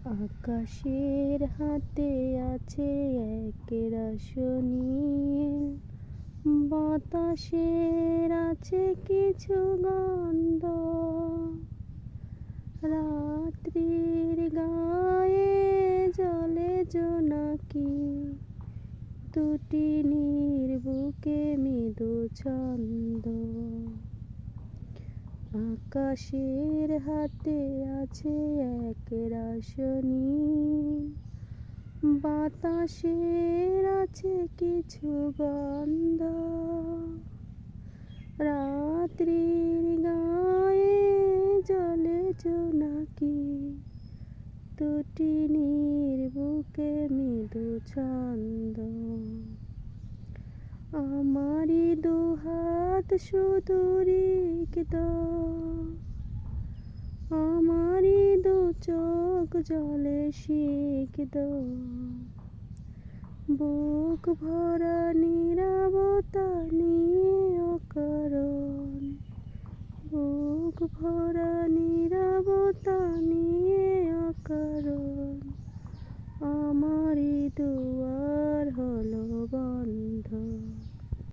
আকাশের হাতে আছে এক রসনীল, বাতাসের আছে কিছু গন্ধ, রাত্রির গায়ে জলে জোনাকি, দুটি বুকে মৃদু ছন্দ। আকাশের হাতে আছে এক রসনীল, বাতাসের আছে কিছু গন্ধ, রাত্রির গায়ে জলে জোনাকি, দুটি বুকে মৃদু ছন্দ। আমারি দুহাত শুধু রিক্ত, আমারি দু চোখ জলে সিক্ত, বুক ভরা নীরবতা নিয়ে অকারণ, বুক ভরা নীরবতা নিয়ে অকারণ।